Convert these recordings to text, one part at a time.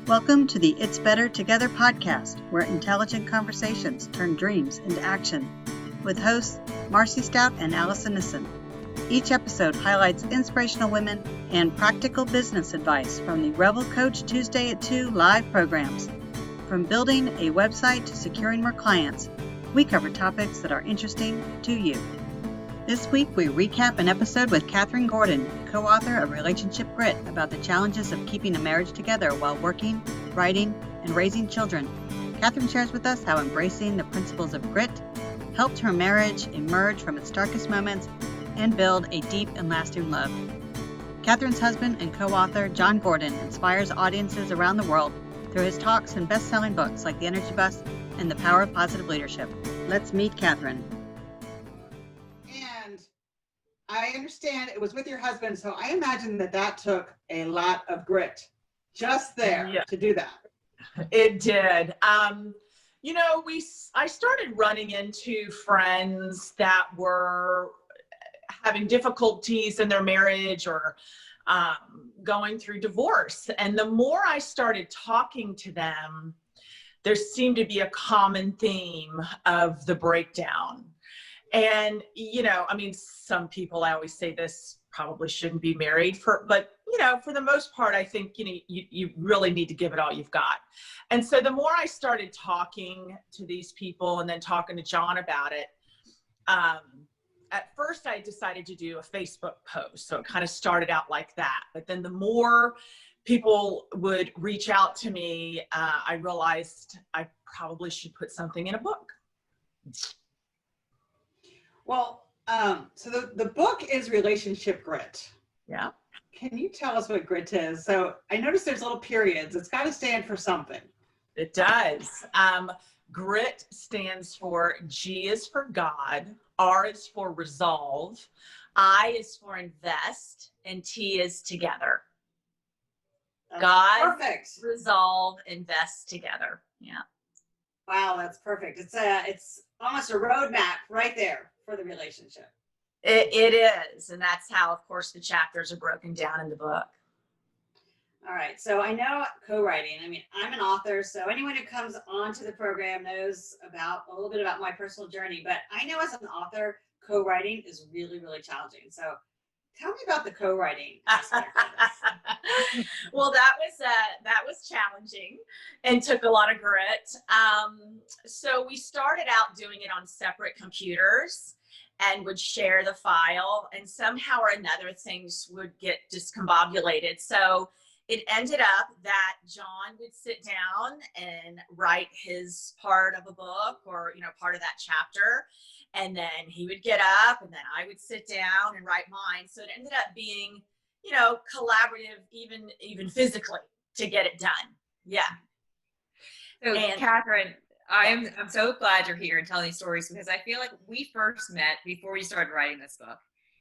Welcome to the It's Better Together podcast, where intelligent conversations turn dreams into action, with hosts Marcy Stout and Allison Nissen. Each episode highlights inspirational women and practical business advice from the Revel Coach Tuesday at 2 live programs. From building a website to securing more clients, we cover topics that are interesting to you. This week, we recap an episode with Kathryn Gordon, co-author of Relationship Grit, about the challenges of keeping a marriage together while working, writing, and raising children. Kathryn shares with us how embracing the principles of grit helped her marriage emerge from its darkest moments and build a deep and lasting love. Kathryn's husband and co-author, Jon Gordon, inspires audiences around the world through his talks and best-selling books like The Energy Bus and The Power of Positive Leadership. Let's meet Kathryn. I understand it was with your husband, so I imagine that took a lot of grit just there to do that. It did. I started running into friends that were having difficulties in their marriage or going through divorce. And the more I started talking to them, there seemed to be a common theme of the breakdown. And, some people, I always say this, probably shouldn't be married but for the most part, I think, you really need to give it all you've got. And so the more I started talking to these people and then talking to Jon about it, at first I decided to do a Facebook post. So it kind of started out like that. But then the more people would reach out to me, I realized I probably should put something in a book. Well, so the book is Relationship Grit. Yeah. Can you tell us what grit is? So I noticed there's little periods. It's got to stand for something. It does. Grit stands for G is for God, R is for resolve, I is for invest, and T is together. God, perfect. Resolve, invest together. Yeah. Wow, that's perfect. It's almost a roadmap right there for the relationship. It is. And that's how, of course, the chapters are broken down in the book. All right. So I know co-writing. I'm an author, so anyone who comes onto the program knows a little bit about my personal journey. But I know as an author, co-writing is really, really challenging. So tell me about the co-writing aspect of this. Well, that was challenging and took a lot of grit. So we started out doing it on separate computers and would share the file, and somehow or another things would get discombobulated. So it ended up that Jon would sit down and write his part of a book or, part of that chapter. And then he would get up and then I would sit down and write mine. So it ended up being, collaborative, even physically, to get it done. Yeah. So Kathryn, I'm so glad you're here and telling these stories, because I feel like we first met before you started writing this book.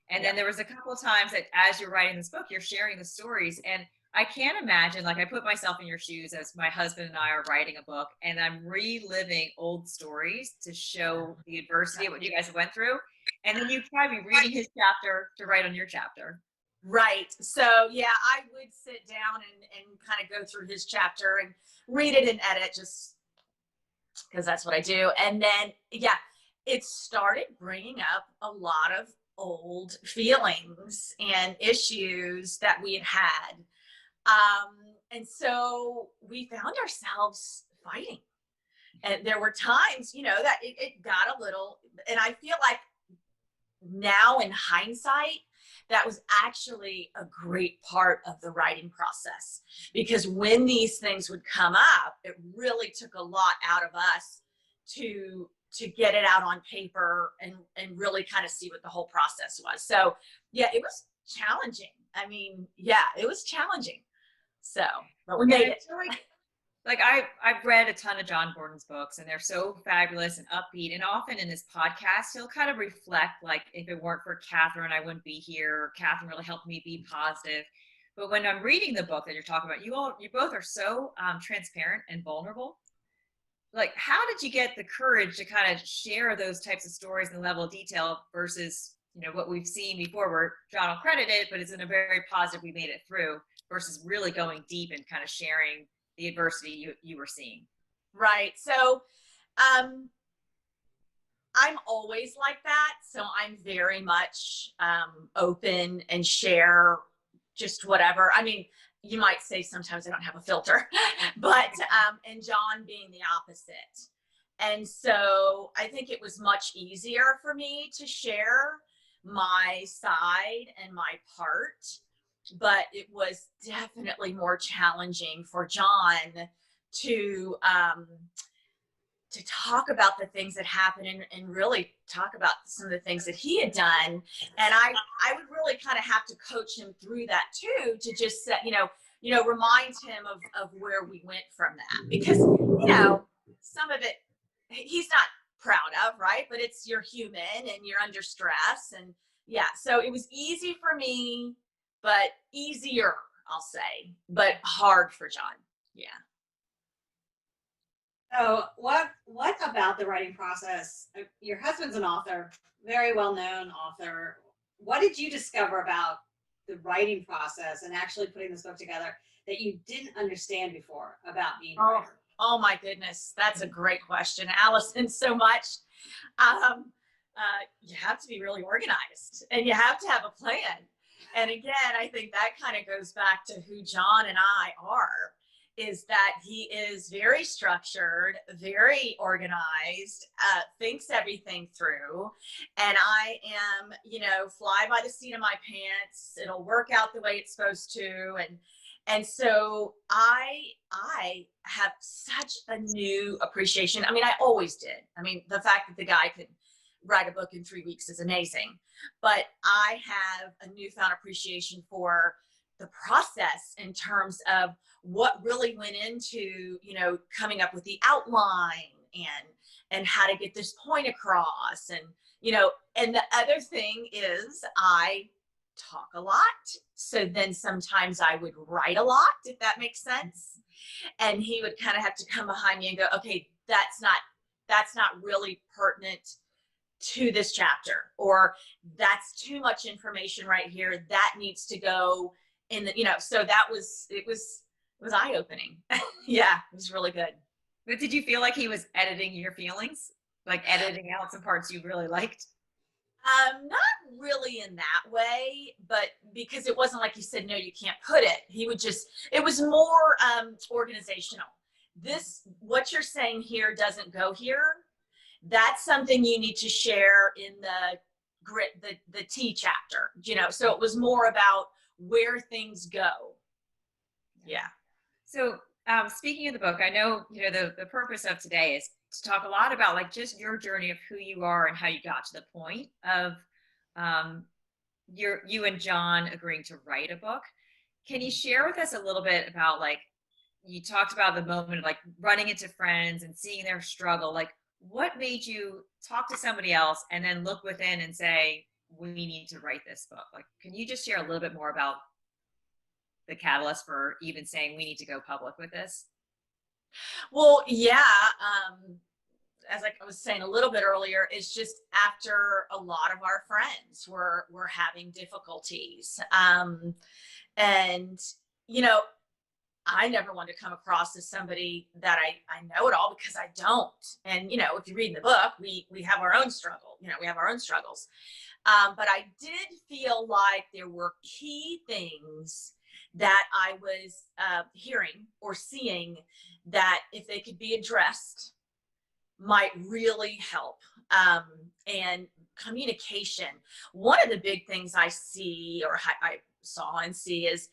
And then there was a couple of times that as you're writing this book, you're sharing the stories. And I can't imagine, I put myself in your shoes as my husband and I are writing a book, and I'm reliving old stories to show the adversity of what you guys went through. And then you try to be reading his chapter to write on your chapter. Right. So yeah, I would sit down and kind of go through his chapter and read it and edit, just because that's what I do. And then, it started bringing up a lot of old feelings and issues that we had. And so we found ourselves fighting. And there were times, that it got a little, and I feel like now in hindsight, that was actually a great part of the writing process, because when these things would come up, it really took a lot out of us to get it out on paper and really kind of see what the whole process was. So yeah, it was challenging. It was challenging. So, but we made it. I've read a ton of Jon Gordon's books, and they're so fabulous and upbeat. And often in this podcast, he'll kind of reflect, if it weren't for Kathryn, I wouldn't be here. Kathryn really helped me be positive. But when I'm reading the book that you're talking about, you both are so transparent and vulnerable. How did you get the courage to kind of share those types of stories and the level of detail versus, what we've seen before, where Jon will credit it, but it's in a very positive, we made it through, versus really going deep and kind of sharing the adversity you were seeing? Right. So, I'm always like that. So I'm very much open and share just whatever. I mean, you might say sometimes I don't have a filter, but and Jon being the opposite. And so I think it was much easier for me to share my side and my part, but it was definitely more challenging for Jon to talk about the things that happened and really talk about some of the things that he had done. And I would really kind of have to coach him through that too, to just set, remind him of where we went from that, because, some of it he's not proud of, right? But you're human and you're under stress. And yeah, so it was easy for me, but easier, I'll say, but hard for Jon. Yeah. So what about the writing process? Your husband's an author, very well-known author. What did you discover about the writing process and actually putting this book together that you didn't understand before about being a writer? Oh my goodness, that's a great question, Allison. So much. You have to be really organized, and you have to have a plan. And again, I think that kind of goes back to who Jon and I are, is that he is very structured, very organized, thinks everything through. And I am, fly by the seat of my pants. It'll work out the way it's supposed to. And so I have such a new appreciation. I mean, I always did. I mean, the fact that the guy could write a book in 3 weeks is amazing. But I have a newfound appreciation for the process in terms of what really went into, coming up with the outline and how to get this point across. And, and the other thing is I talk a lot. So then sometimes I would write a lot, if that makes sense. And he would kind of have to come behind me and go, okay, that's not really pertinent to this chapter, or that's too much information right here. That needs to go in the, so it was eye-opening. Yeah, it was really good. But did you feel like he was editing your feelings? Like editing out some parts you really liked? Not really in that way, but because it wasn't like he said, no, you can't put it. He would it was more organizational. What you're saying here doesn't go here. That's something you need to share in the T chapter, so it was more about where things go. Yeah. So speaking of the book, I know, the purpose of today is to talk a lot about like just your journey of who you are and how you got to the point of you and Jon agreeing to write a book. Can you share with us a little bit about, like, you talked about the moment of like running into friends and seeing their struggle, like what made you talk to somebody else and then look within and say, we need to write this book? Like, can you just share a little bit more about the catalyst for even saying we need to go public with this? Well, yeah. As I was saying a little bit earlier, it's just after a lot of our friends were having difficulties. And, I never want to come across as somebody that I know it all, because I don't. And, if you read in the book, we have our own struggle, we have our own struggles. But I did feel like there were key things that I was hearing or seeing that, if they could be addressed, might really help. And communication. One of the big things I see, or I saw and see, is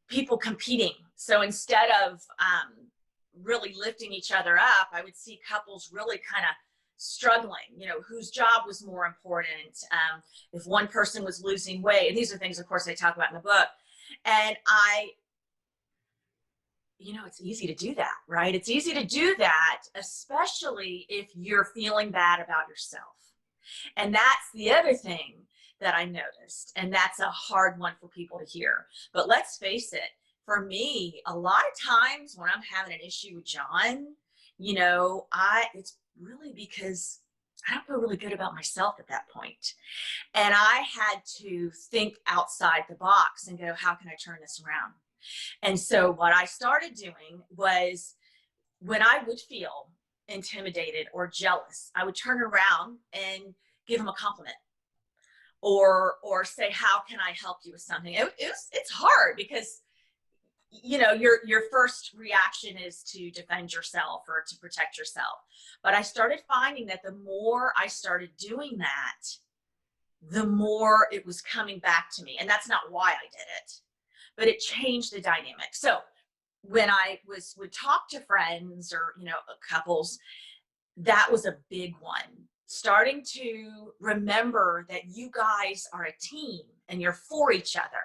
people competing. So instead of really lifting each other up, I would see couples really kind of struggling, whose job was more important. If one person was losing weight, and these are things, of course, I talk about in the book. And it's easy to do that, right? It's easy to do that, especially if you're feeling bad about yourself. And that's the other thing that I noticed. And that's a hard one for people to hear. But let's face it, for me, a lot of times when I'm having an issue with Jon, it's really because I don't feel really good about myself at that point. And I had to think outside the box and go, how can I turn this around? And so what I started doing was, when I would feel intimidated or jealous, I would turn around and give them a compliment, or say, how can I help you with something? It's hard because, you know, your first reaction is to defend yourself or to protect yourself. But I started finding that the more I started doing that, the more it was coming back to me. And that's not why I did it, but it changed the dynamic. So when I would talk to friends or, you know, couples, that was a big one. Starting to remember that you guys are a team and you're for each other.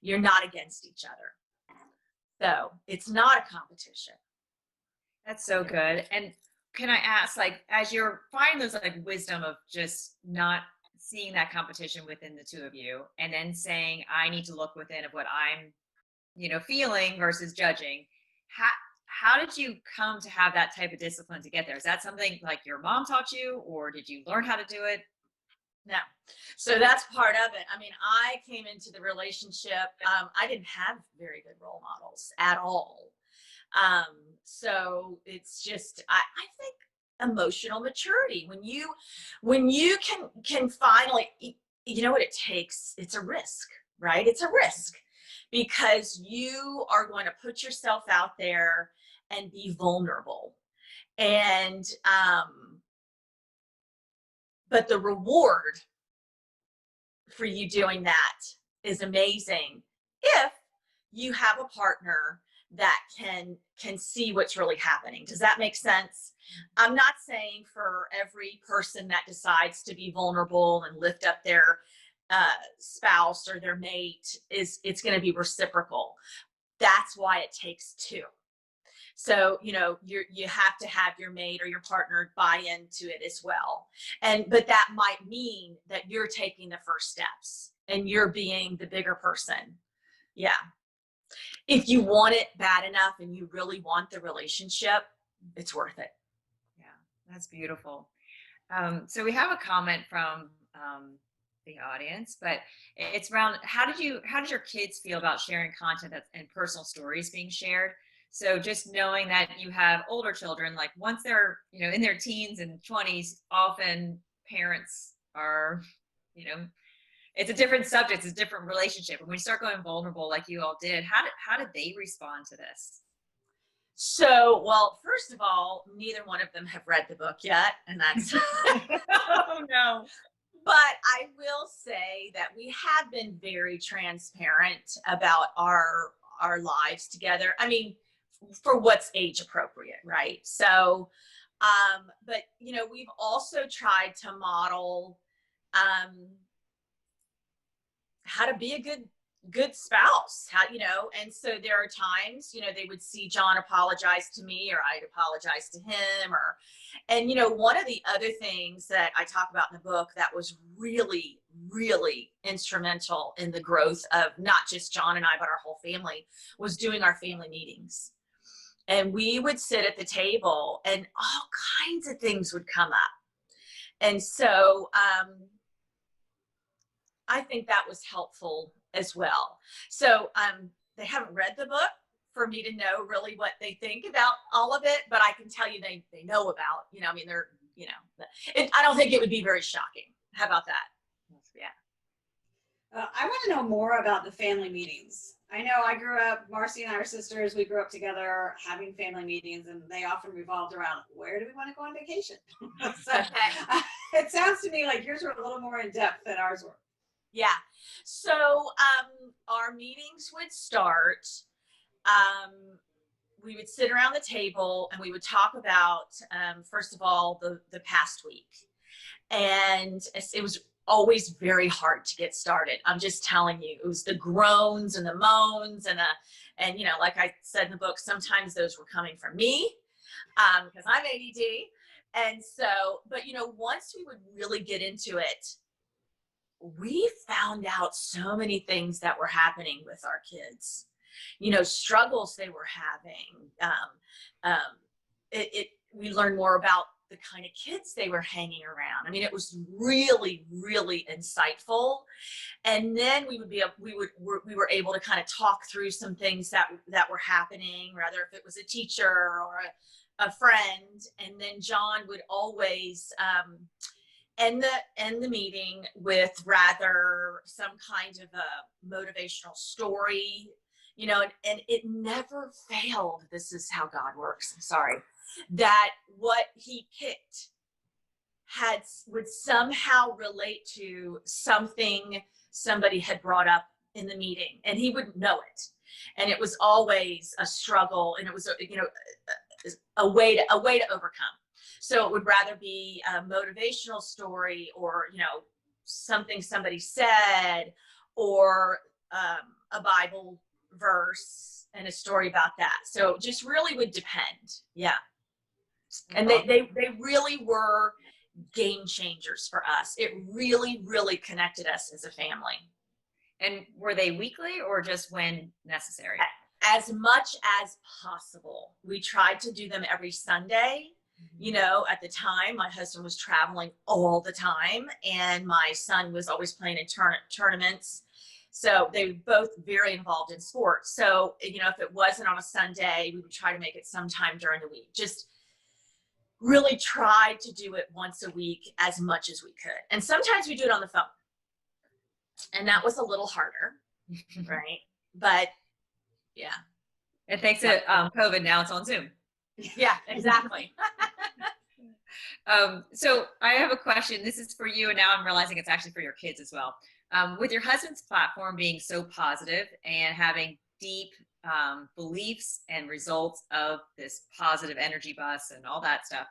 You're not against each other. So it's not a competition. That's so good. And can I ask, like, as you're finding those like wisdom of just not seeing that competition within the two of you, and then saying, I need to look within of what I'm, you know, feeling versus judging, how did you come to have that type of discipline to get there? Is that something like your mom taught you, or did you learn how to do it? No. So that's part of it. I mean, I came into the relationship, I didn't have very good role models at all. So it's just, I think emotional maturity, when you can finally, you know what it takes, it's a risk, right? It's a risk, because you are going to put yourself out there and be vulnerable. And, but the reward for you doing that is amazing if you have a partner that can see what's really happening. Does that make sense? I'm not saying for every person that decides to be vulnerable and lift up their spouse or their mate it's going to be reciprocal. That's why it takes two. So, you know, you have to have your mate or your partner buy into it as well. But that might mean that you're taking the first steps and you're being the bigger person. Yeah. If you want it bad enough and you really want the relationship, it's worth it. Yeah, that's beautiful. So we have a comment from the audience, but it's around how did your kids feel about sharing content and personal stories being shared? So just knowing that you have older children, like once they're, you know, in their teens and 20s, often parents are, you know, it's a different subject, it's a different relationship. And when you start going vulnerable like you all did, how did they respond to this? So, well, first of all, neither one of them have read the book yet, and that's Oh no. but I will say that we have been very transparent about our lives together. I mean, for what's age appropriate, right? So, but you know, we've also tried to model how to be a good spouse, how, you know, and so there are times, you know, they would see Jon apologize to me or I'd apologize to him, and you know, one of the other things that I talk about in the book that was really, really instrumental in the growth of not just Jon and I, but our whole family, was doing our family meetings. And we would sit at the table and all kinds of things would come up. And so, I think that was helpful as well. So they haven't read the book for me to know really what they think about all of it, but I can tell you they know about, you know, I mean, they're, you know, I don't think it would be very shocking. How about that? Yeah. I want to know more about the family meetings. I know I grew up, Marcy and I are sisters, we grew up together having family meetings, and they often revolved around, where do we want to go on vacation? So it sounds to me like yours were a little more in depth than ours were. Yeah. So our meetings would start, we would sit around the table and we would talk about, first of all, the past week. And it was always very hard to get started. I'm just telling you, it was the groans and the moans and you know, like I said in the book, sometimes those were coming from me because I'm ADD. And so, but you know, once we would really get into it, we found out so many things that were happening with our kids, you know, struggles they were having. We learned more about the kind of kids they were hanging around. I mean, it was really, really insightful. And then we were able to kind of talk through some things that were happening, rather if it was a teacher or a friend. And then Jon would always end the meeting with rather some kind of a motivational story, you know, and it never failed. This is how God works. I'm sorry. That what he picked would somehow relate to something somebody had brought up in the meeting, and he wouldn't know it. And it was always a struggle, and it was, you know, a way to overcome. So it would rather be a motivational story, or, you know, something somebody said, or a Bible verse and a story about that. So just really would depend. Yeah. And they really were game changers for us. It really, really connected us as a family. And were they weekly or just when necessary? As much as possible. We tried to do them every Sunday. You know, at the time, my husband was traveling all the time, and my son was always playing in tournaments. So they were both very involved in sports. So, you know, if it wasn't on a Sunday, we would try to make it sometime during the week. Just really tried to do it once a week as much as we could. And sometimes we do it on the phone. And that was a little harder, right? But yeah. And thanks to COVID, now it's on Zoom. Yeah, exactly. So I have a question. This is for you, and now I'm realizing it's actually for your kids as well. With your husband's platform being so positive and having deep beliefs and results of this positive energy bus and all that stuff,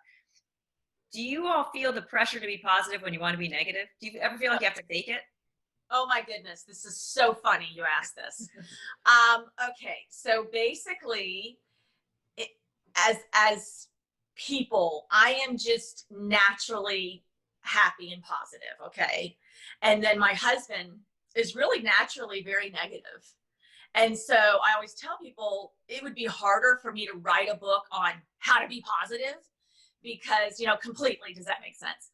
do you all feel the pressure to be positive when you want to be negative? Do you ever feel like you have to fake it? Oh my goodness, this is so funny you asked this. Okay, so basically, as people, I am just naturally happy and positive, okay? And then my husband is really naturally very negative. And so I always tell people it would be harder for me to write a book on how to be positive, because, you know, completely, does that make sense?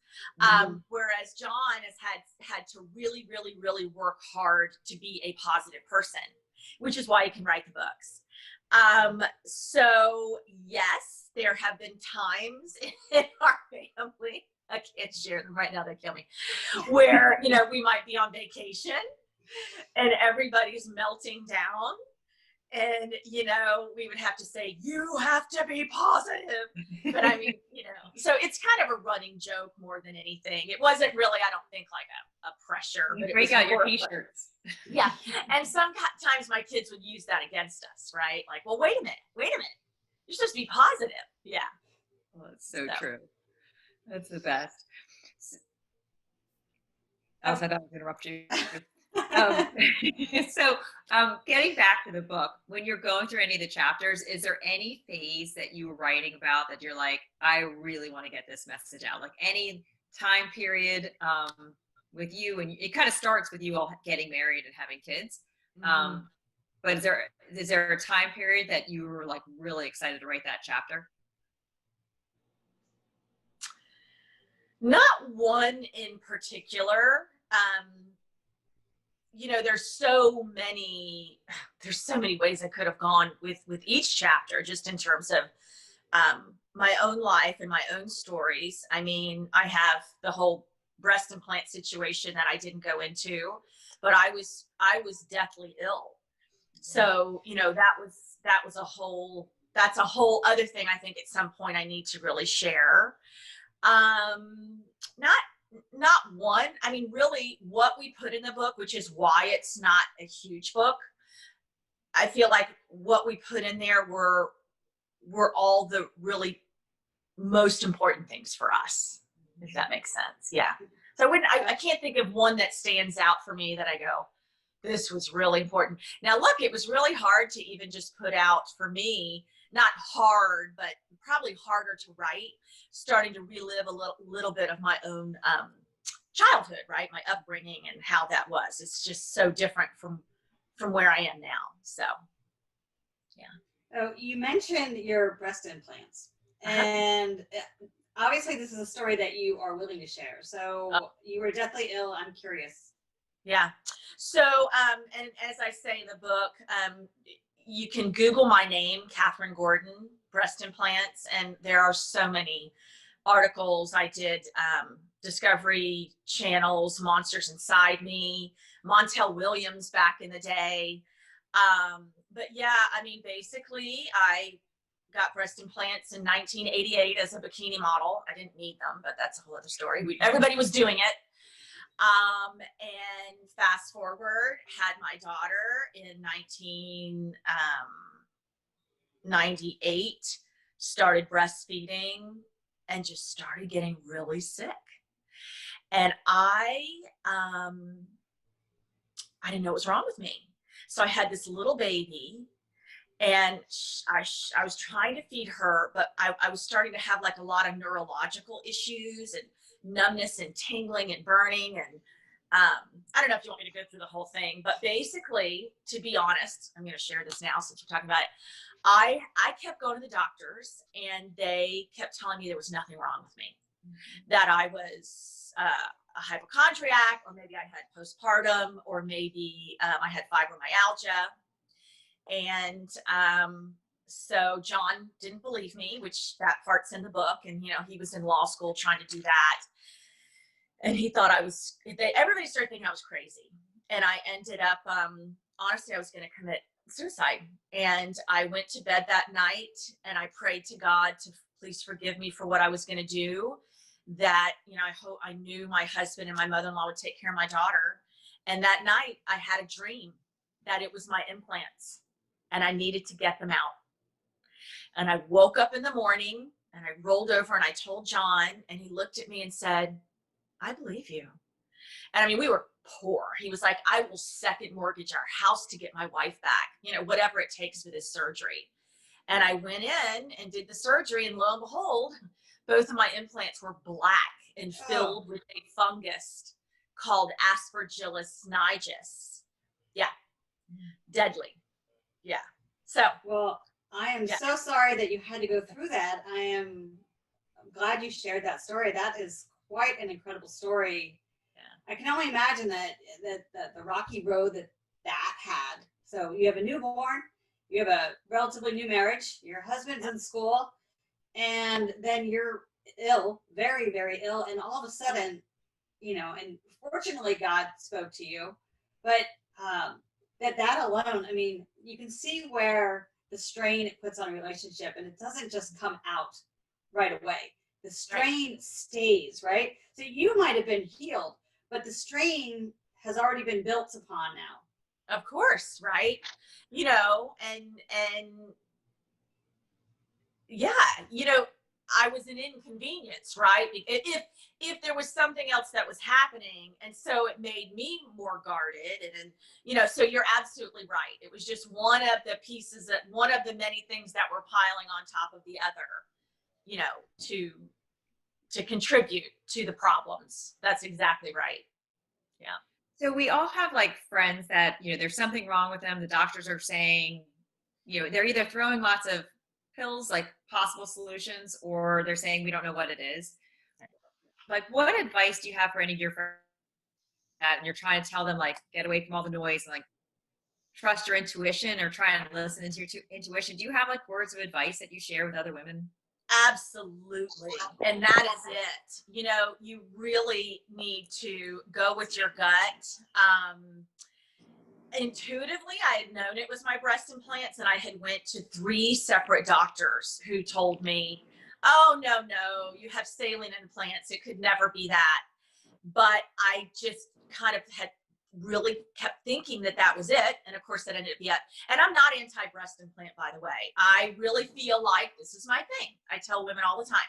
Whereas Jon has had to really, really, really work hard to be a positive person, which is why he can write the books. So yes, there have been times in our family, I can't share them right now, they kill me, where, you know, we might be on vacation and everybody's melting down. And, you know, we would have to say, you have to be positive. But I mean, you know, so it's kind of a running joke more than anything. It wasn't really, I don't think, like a pressure. You break out your t-shirts. Yeah. And sometimes my kids would use that against us, right? Like, well, wait a minute. You're supposed to be positive. Yeah. Well, that's so true. That's the best. I was going to interrupt you. So getting back to the book, when you're going through any of the chapters, is there any phase that you were writing about that you're like, I really want to get this message out? Like any time period with you, and it kind of starts with you all getting married and having kids. But is there a time period that you were like really excited to write that chapter? Not one in particular. You know, there's so many ways I could have gone with each chapter, just in terms of my own life and my own stories. I mean, I have the whole breast implant situation that I didn't go into, but I was deathly ill. So, you know, that's a whole other thing I think at some point I need to really share. Not one. I mean, really what we put in the book, which is why it's not a huge book, I feel like what we put in there were all the really most important things for us, if that makes sense. Yeah. So I can't think of one that stands out for me that I go, this was really important. Now, look, it was really hard to even just put out for me, not hard, but probably harder to write, starting to relive a little bit of my own childhood, right? My upbringing and how that was. It's just so different from where I am now. So, yeah. Oh, you mentioned your breast implants, and obviously this is a story that you are willing to share. So you were deathly ill. I'm curious. Yeah. So, and as I say in the book, you can Google my name, Kathryn Gordon, breast implants, and there are so many articles. I did Discovery Channel's Monsters Inside Me, Montel Williams back in the day. But yeah, I mean, basically, I got breast implants in 1988 as a bikini model. I didn't need them, but that's a whole other story. Everybody was doing it. And fast forward, had my daughter in 1998, started breastfeeding and just started getting really sick. And I didn't know what was wrong with me. So I had this little baby, and I was trying to feed her, but I was starting to have like a lot of neurological issues and numbness and tingling and burning. And I don't know if you want me to go through the whole thing, but basically, to be honest, I'm going to share this now since we're talking about it. I kept going to the doctors, and they kept telling me there was nothing wrong with me, that I was a hypochondriac, or maybe I had postpartum, or maybe I had fibromyalgia. And so Jon didn't believe me, which that part's in the book. And, you know, he was in law school trying to do that. And he thought everybody started thinking I was crazy. And I ended up, honestly, I was going to commit suicide. And I went to bed that night and I prayed to God to please forgive me for what I was going to do. That, you know, I knew my husband and my mother-in-law would take care of my daughter. And that night I had a dream that it was my implants and I needed to get them out. And I woke up in the morning and I rolled over and I told Jon, and he looked at me and said, I believe you. And I mean, we were poor. He was like, I will second mortgage our house to get my wife back, you know, whatever it takes for this surgery. And I went in and did the surgery, and lo and behold, both of my implants were black and filled with a fungus called Aspergillus niger. Yeah. Deadly. Yeah. So, well, I am so sorry that you had to go through that. I'm glad you shared that story. That is quite an incredible story. Yeah. I can only imagine that the rocky road that had. So you have a newborn, you have a relatively new marriage, your husband's in school, and then you're ill, very, very ill. And all of a sudden, you know, and fortunately God spoke to you, but that alone, I mean, you can see where the strain it puts on a relationship, and it doesn't just come out right away. The strain stays, right? So you might have been healed, but the strain has already been built upon now. Of course, right? You know, and yeah, you know, I was an inconvenience, right? If there was something else that was happening, and so it made me more guarded, and you know, so you're absolutely right. It was just one of the pieces, that one of the many things that were piling on top of the other, you know, to contribute to the problems. That's exactly right. Yeah. So we all have like friends that, you know, there's something wrong with them. The doctors are saying, you know, they're either throwing lots of pills, like possible solutions, or they're saying we don't know what it is. Like, what advice do you have for any of your friends that, and you're trying to tell them, like, get away from all the noise and like trust your intuition, or try and listen to your intuition? Do you have like words of advice that you share with other women? Absolutely. And that is it. You know, you really need to go with your gut. Intuitively, I had known it was my breast implants, and I had went to 3 separate doctors who told me, oh, no, you have saline implants. It could never be that. But I just kind of had really kept thinking that was it. And of course that ended up being it. And I'm not anti-breast implant, by the way. I really feel like this is my thing. I tell women all the time,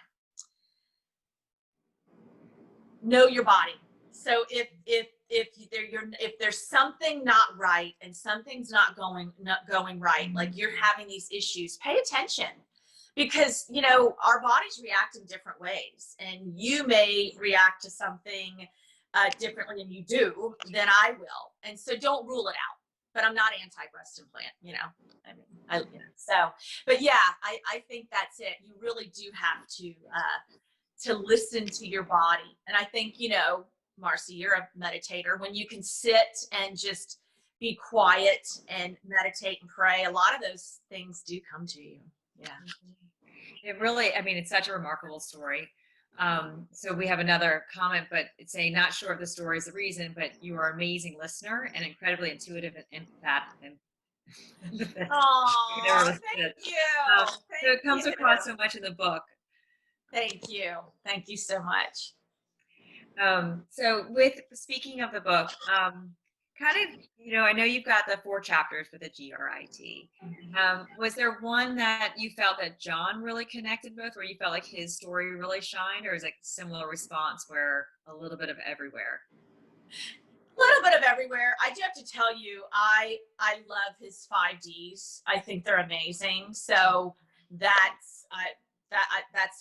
know your body. So if there's something not right and something's not going right, like you're having these issues, pay attention, because you know our bodies react in different ways, and you may react to something differently than you do than I will, and so don't rule it out. But I'm not anti-breast implant, you know. I mean, so, but yeah, I think that's it. You really do have to to listen to your body. And I think, Marcy, you're a meditator. When you can sit and just be quiet and meditate and pray, a lot of those things do come to you. Yeah. It really, I mean, it's such a remarkable story. So we have another comment, but it's saying, not sure if the story is the reason, but you are an amazing listener and incredibly intuitive and empathetic. Oh, thank you. So it comes across so much in the book. Thank you. Thank you so much. So speaking of the book, kind of, I know you've got the 4 chapters with the GRIT. Was there one that you felt that Jon really connected with, where you felt like his story really shined, or is it a similar response where a little bit of everywhere? A little bit of everywhere. I do have to tell you, I love his 5Ds. I think they're amazing. So that's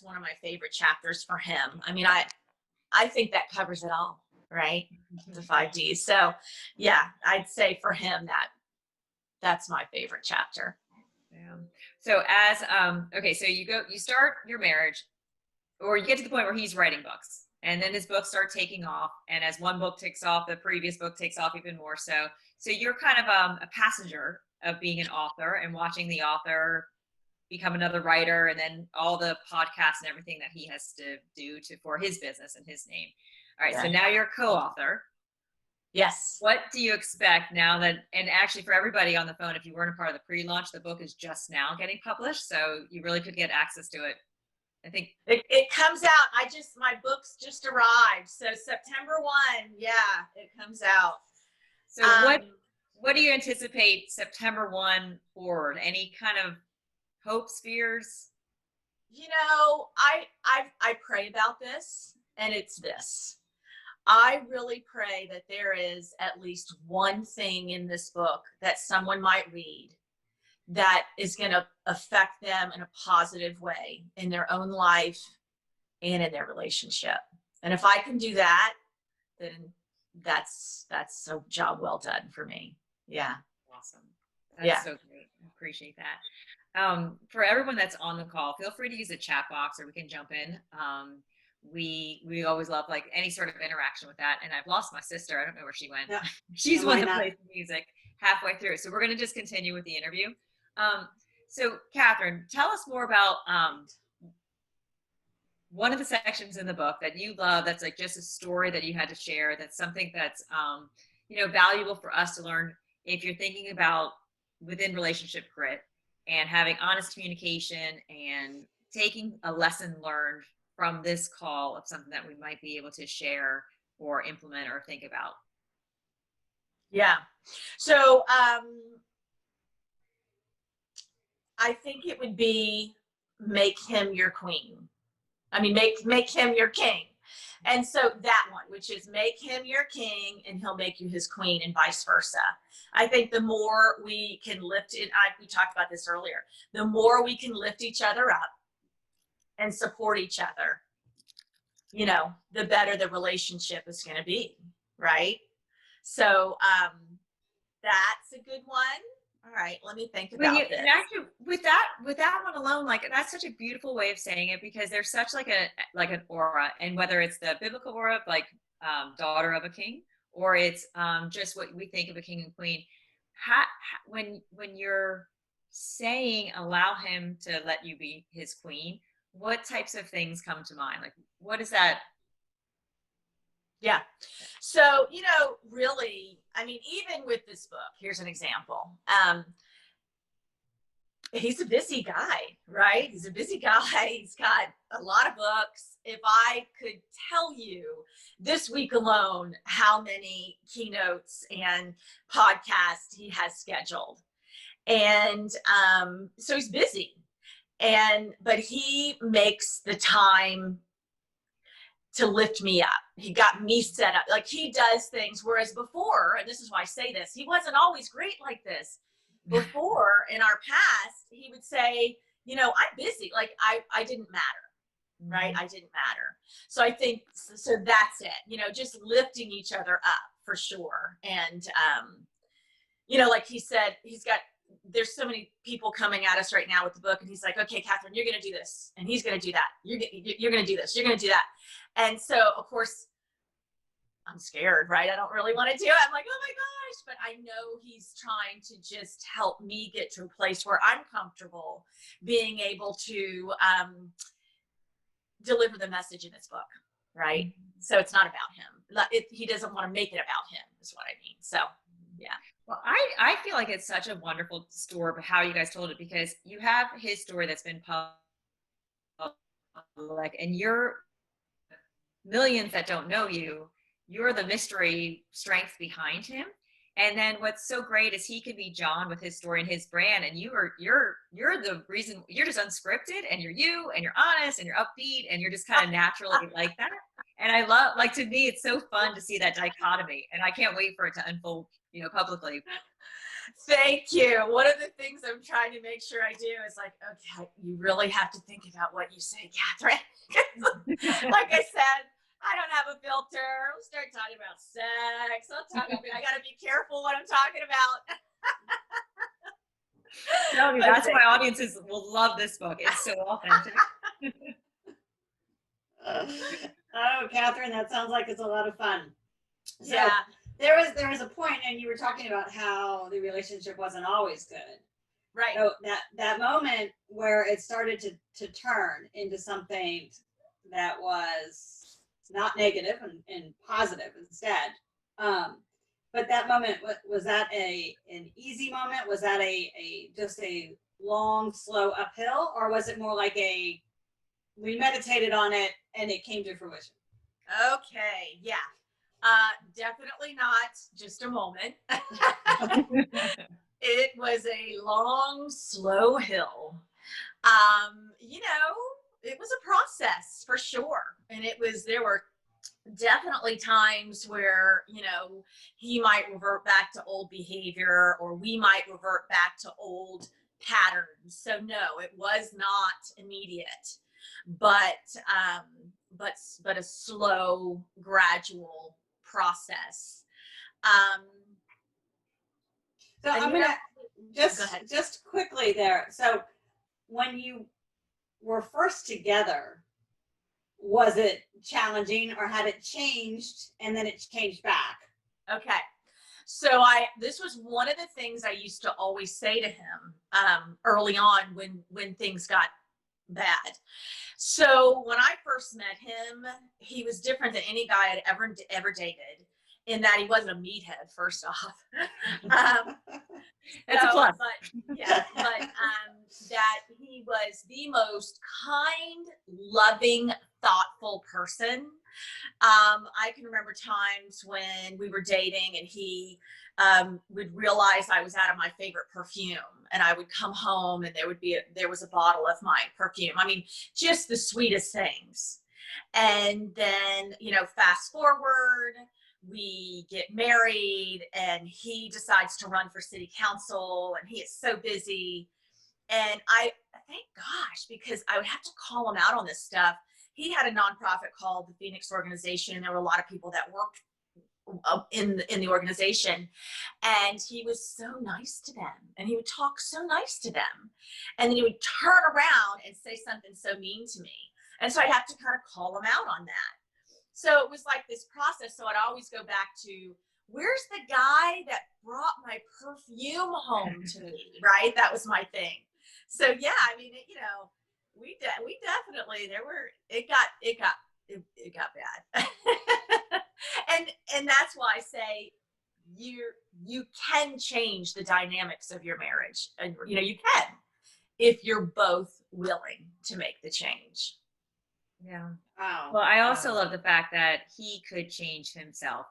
one of my favorite chapters for him. I mean, I think that covers it all, right? The 5Ds. So yeah, I'd say for him that's my favorite chapter. Yeah. So okay, so you start your marriage, or you get to the point where he's writing books, and then his books start taking off. And as one book takes off, the previous book takes off even more. So you're kind of a passenger of being an author and watching the author become another writer, and then all the podcasts and everything that he has to do for his business and his name. All right. Yeah. So now you're a co-author. Yes. What do you expect now that, and actually for everybody on the phone, if you weren't a part of the pre-launch, the book is just now getting published. So you really could get access to it. I think it comes out. My books just arrived. So September 1. Yeah, it comes out. So what do you anticipate September 1 forward? Any kind of hopes, fears? I pray about this, and it's this. I really pray that there is at least one thing in this book that someone might read that is going to affect them in a positive way in their own life and in their relationship. And if I can do that, then that's a job well done for me. Yeah. Awesome. That's so great. I appreciate that. For everyone that's on the call, feel free to use the chat box, or we can jump in. We always love like any sort of interaction with that. And I've lost my sister. I don't know where she went. Yeah. She's one that plays music halfway through. So we're going to just continue with the interview. So Kathryn, tell us more about one of the sections in the book that you love, that's like just a story that you had to share, that's something that's valuable for us to learn if you're thinking about within relationship grit and having honest communication and taking a lesson learned from this call of something that we might be able to share or implement or think about. Yeah. So I think it would be make him your queen. I mean, make him your king. And so that one, which is make him your king and he'll make you his queen, and vice versa. I think the more we can lift it, we talked about this earlier, the more we can lift each other up and support each other, the better the relationship is going to be. Right. So that's a good one. All right, let me think about this. And actually, with that one alone, like that's such a beautiful way of saying it, because there's such like an aura, and whether it's the biblical aura of like daughter of a king, or it's just what we think of a king and queen. When you're saying allow him to let you be his queen, what types of things come to mind? Like, what is that? Yeah. So, really, I mean, even with this book, here's an example. He's a busy guy, right? He's a busy guy. He's got a lot of books. If I could tell you this week alone how many keynotes and podcasts he has scheduled. And so he's busy. But he makes the time to lift me up. He got me set up. Like, he does things, whereas before, and this is why I say this, he wasn't always great like this. Before, in our past, he would say, I'm busy. Like, I didn't matter, right? I didn't matter. So I think, so that's it, just lifting each other up for sure. And, like he said, he's got there's so many people coming at us right now with the book, and he's like, okay, Kathryn, you're going to do this, and he's going to do that. You're going to do this. You're going to do that. And so, of course, I'm scared, right? I don't really want to do it. I'm like, oh my gosh, but I know he's trying to just help me get to a place where I'm comfortable being able to deliver the message in this book, right? So it's not about him. He doesn't want to make it about him, is what I mean. So, yeah. Well, I feel like it's such a wonderful story of how you guys told it, because you have his story that's been public, and you're millions that don't know you. You're the mystery strength behind him. And then what's so great is he can be Jon with his story and his brand, and you're the reason. You're just unscripted, and you're you, and you're honest, and you're upbeat, and you're just kind of naturally like that. And I love, like, to me, it's so fun to see that dichotomy, and I can't wait for it to unfold, publicly. Thank you. One of the things I'm trying to make sure I do is like, okay, you really have to think about what you say, Kathryn. Like I said, I don't have a filter. We'll start talking about sex. I got to be careful what I'm talking about. Tell me, that's why audiences will love this book. It's so authentic. Oh, Kathryn, that sounds like it's a lot of fun. So Yeah. There was a point, and you were talking about how the relationship wasn't always good. Right. So that moment where it started to turn into something that was not negative and positive instead. But that moment, was that an easy moment? Was that just a long, slow uphill, or was it more like we meditated on it and it came to fruition? Okay. Yeah. Definitely not just a moment. It was a long, slow hill. It was a process for sure. And there were definitely times where, he might revert back to old behavior, or we might revert back to old patterns. So no, it was not immediate, but a slow, gradual process. So I'm gonna just quickly there. So when you were first together, was it challenging, or had it changed and then it changed back? Okay. So this was one of the things I used to always say to him early on when things got bad. So when I first met him, he was different than any guy I'd ever dated, in that he wasn't a meathead, first off. It's a plus. That he was the most kind, loving, thoughtful person. I can remember times when we were dating and he would realize I was out of my favorite perfume, and I would come home and there was a bottle of my perfume. I mean, just the sweetest things. And then, fast forward, we get married, and he decides to run for city council, and he is so busy. And I thank gosh, because I would have to call him out on this stuff. He had a nonprofit called the Phoenix Organization, and there were a lot of people that worked in the organization, and he was so nice to them, and he would talk so nice to them, and then he would turn around and say something so mean to me, and so I'd have to kind of call him out on that. So it was like this process. So I'd always go back to, where's the guy that brought my perfume home to me, right? That was my thing. So yeah, I mean, we definitely, it got bad. and that's why I say you can change the dynamics of your marriage, and you can, if you're both willing to make the change. Yeah. Wow. Well, I also love the fact that he could change himself.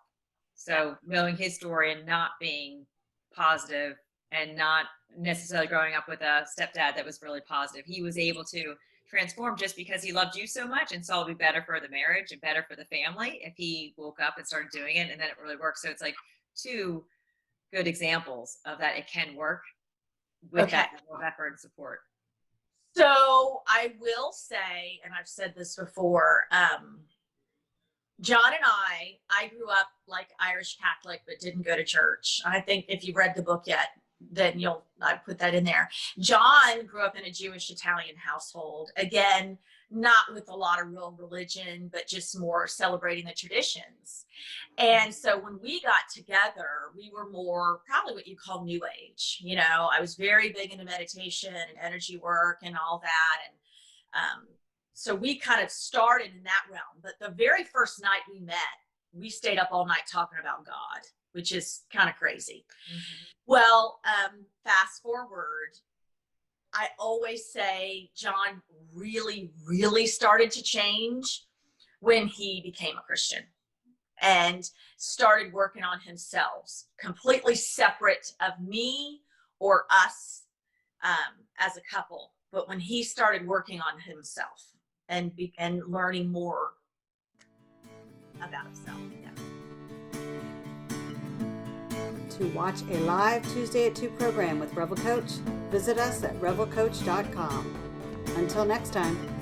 So knowing his story and not being positive, and not necessarily growing up with a stepdad that was really positive, he was able to transform just because he loved you so much and saw it would be better for the marriage and better for the family if he woke up and started doing it, and then it really worked. So it's like two good examples of that it can work with that level of effort and support. So I will say, and I've said this before, Jon and I grew up like Irish Catholic, but didn't go to church. I think if you've read the book yet, then I put that in there. Jon grew up in a Jewish Italian household. Again, not with a lot of real religion, but just more celebrating the traditions. And so when we got together, we were more probably what you call new age. I was very big into meditation and energy work and all that. And so we kind of started in that realm. But the very first night we met, we stayed up all night talking about God, which is kind of crazy. Mm-hmm. Well, fast forward, I always say Jon really, really started to change when he became a Christian and started working on himself, completely separate of me or us as a couple. But when he started working on himself and learning more about himself. Yeah. To watch a live Tuesday at 2 program with Revel Coach, visit us at revelcoach.com. Until next time.